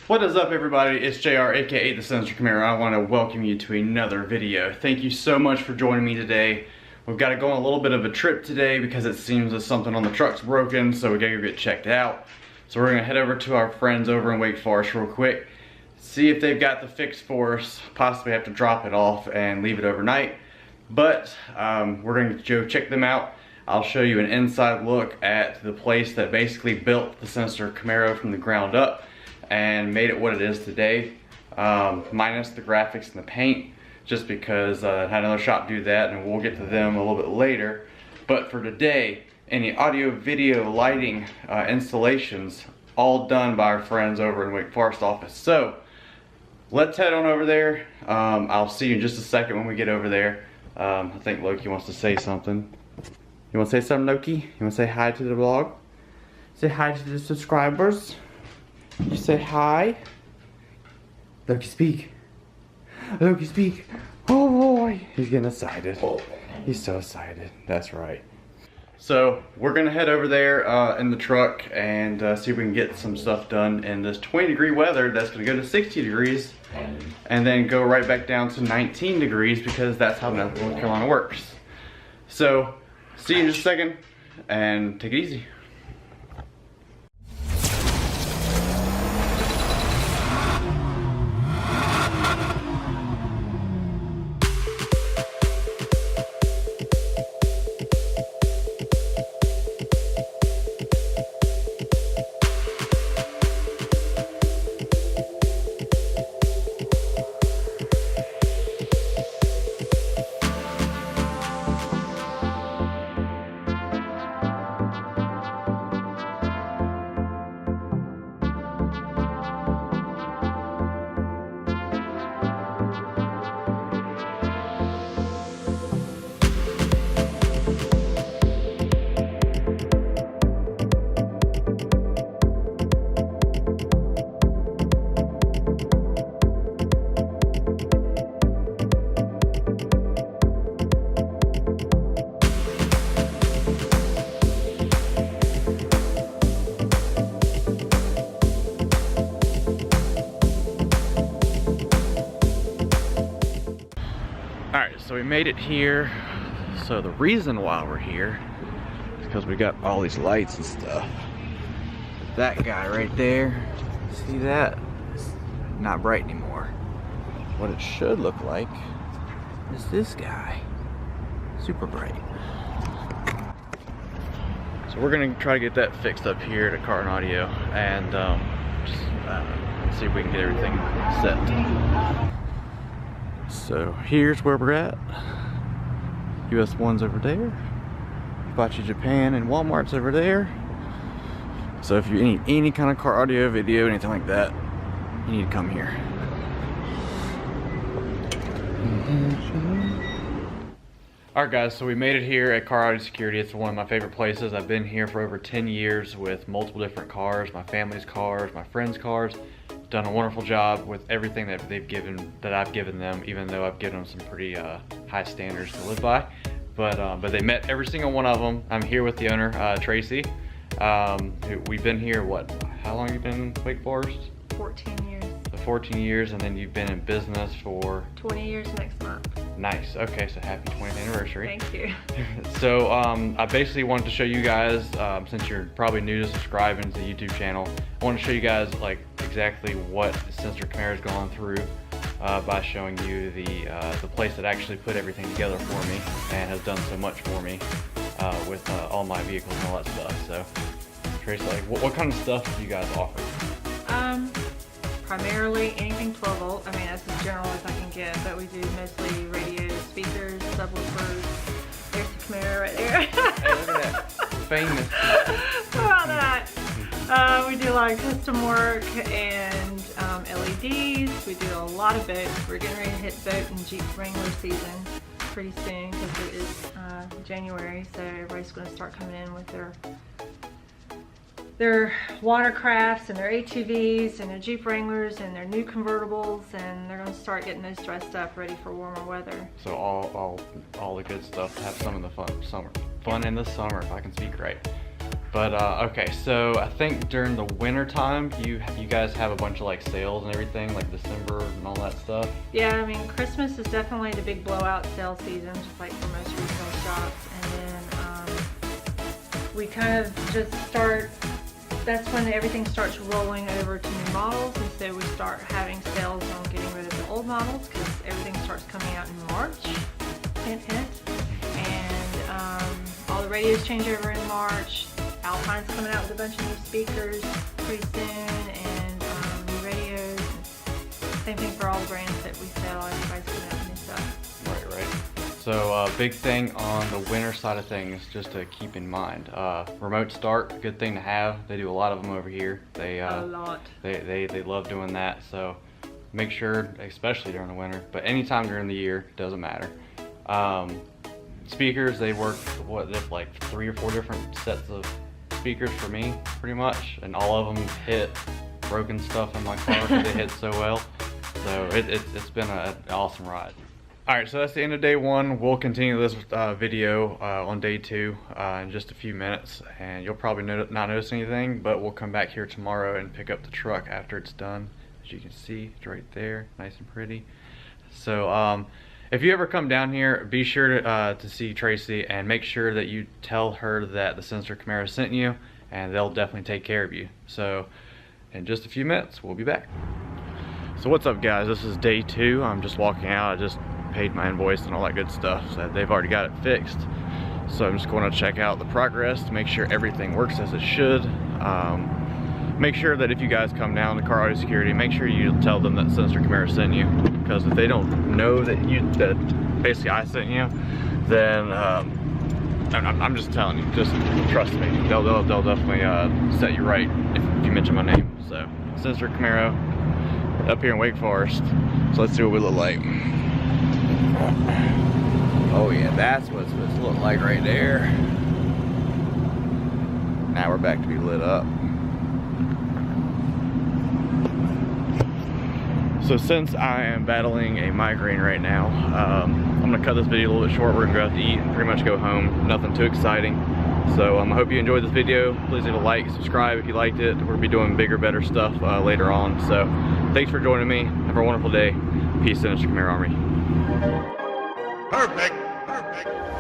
What is up, everybody? It's C.A.R, aka the Sinister Camaro. I want to welcome you to another video. Thank you so much for joining me today. We've got to go on a little bit of a trip today because it seems that something on the truck's broken, so we gotta go get checked out. So we're gonna head over to our friends over in Wake Forest real quick, see if they've got the fix for us, possibly have to drop it off and leave it overnight. But we're gonna go check them out. I'll show you an inside look at the place that basically built the Sinister Camaro from the ground up and made it what it is today, minus the graphics and the paint, just because I had another shop do that, and we'll get to them a little bit later. But for today, any audio, video, lighting, installations, all done by our friends over in Wake Forest office. So let's head on over there. I'll see you in just a second when we get over there. I think Loki wants to say something. You want to say something, Loki? You want to say hi to the vlog? Say hi to the subscribers. You say hi. Loki, speak. Loki, speak. Oh boy, he's getting excited. He's so excited. That's right. So we're gonna head over there in the truck and see if we can get some stuff done in this 20-degree weather that's gonna go to 60 degrees and then go right back down to 19 degrees because that's how North Carolina works. So see you in just a second and take it easy. Alright, so we made it here. So the reason why we're here is because we got all these lights and stuff. That guy right there, see that? It's not bright anymore. What it should look like is this guy. Super bright. So we're gonna try to get that fixed up here at C.A.R and Audio and just see if we can get everything set. So here's where we're at. US 1's over there. Hibachi Japan and Walmart's over there. So if you need any kind of car audio, video, anything like that, you need to come here. Alright guys, so we made it here at C.A.R Audio Security. It's one of my favorite places. I've been here for over 10 years with multiple different cars, my family's cars, my friends' cars. Done a wonderful job with everything that I've given them, even though I've given them some pretty high standards to live by. But they met every single one of them. I'm here with the owner, Tracy. We've been here, how long have you been in Wake Forest? 14 years. So 14 years, and then you've been in business for? 20 years next month. Nice, okay, so happy 20th anniversary. Thank you. So I basically wanted to show you guys, since you're probably new to subscribing to the YouTube channel, I want to show you guys like exactly what Sinister Camaro has gone through by showing you the place that actually put everything together for me and has done so much for me with all my vehicles and all that stuff. So Tracy, like what kind of stuff do you guys offer? Primarily anything 12 volt. I mean, that's as general as I can get, but we do mostly radios, speakers, subwoofers. There's the Camaro right there. Hey, look at that. Famous. How about that? We do a lot of custom work and LEDs. We do a lot of boats. We're getting ready to hit boat and Jeep Wrangler season pretty soon because it is January, so everybody's going to start coming in with their watercrafts and their ATVs and their Jeep Wranglers and their new convertibles, and they're going to start getting those dressed up ready for warmer weather. So all the good stuff to have some in the fun in the summer, if I can speak right. But okay, so I think during the winter time, you guys have a bunch of like sales and everything, like December and all that stuff. Yeah, I mean, Christmas is definitely the big blowout sale season, just like for most retail shops. And then we kind of just start, that's when everything starts rolling over to new models. And so we start having sales on getting rid of the old models because everything starts coming out in March. Hint, hint. And all the radios change over in March. Alpine's coming out with a bunch of new speakers pretty soon, and new radios. Same thing for all the brands that we sell. Everybody's coming out with new stuff. Right. So big thing on the winter side of things, just to keep in mind. Remote start, good thing to have. They do a lot of them over here. They a lot. They love doing that. So make sure, especially during the winter, but anytime during the year, doesn't matter. Speakers, they work like 3 or 4 different sets of speakers for me, pretty much, and all of them hit broken stuff in my car because they hit so well. So it's been an awesome ride. All right, so that's the end of day 1. We'll continue this video on day 2 in just a few minutes, and you'll probably not notice anything, but we'll come back here tomorrow and pick up the truck after it's done. As you can see, it's right there, nice and pretty. So if you ever come down here, be sure to see Tracy and make sure that you tell her that the Sinister Camaro sent you, and they'll definitely take care of you. So in just a few minutes, we'll be back. So what's up, guys? This is day 2. I'm just walking out. I just paid my invoice and all that good stuff. So they've already got it fixed. So I'm just going to check out the progress to make sure everything works as it should. Make sure that if you guys come down to Car Auto Security, make sure you tell them that Sinister Camaro sent you, because if they don't know that basically I sent you, then I'm just telling you, just trust me, they'll definitely set you right if you mention my name. So Sinister Camaro up here in Wake Forest. So let's see what we look like. Oh yeah, that's what it's supposed to look like right there. Now we're back to be lit up. So since I am battling a migraine right now, I'm gonna cut this video a little bit short. We're gonna go out to eat and pretty much go home. Nothing too exciting. So I hope you enjoyed this video. Please leave a like, subscribe if you liked it. We'll be doing bigger, better stuff later on. So thanks for joining me. Have a wonderful day. Peace, Sinister Camaro Army. Perfect. Perfect.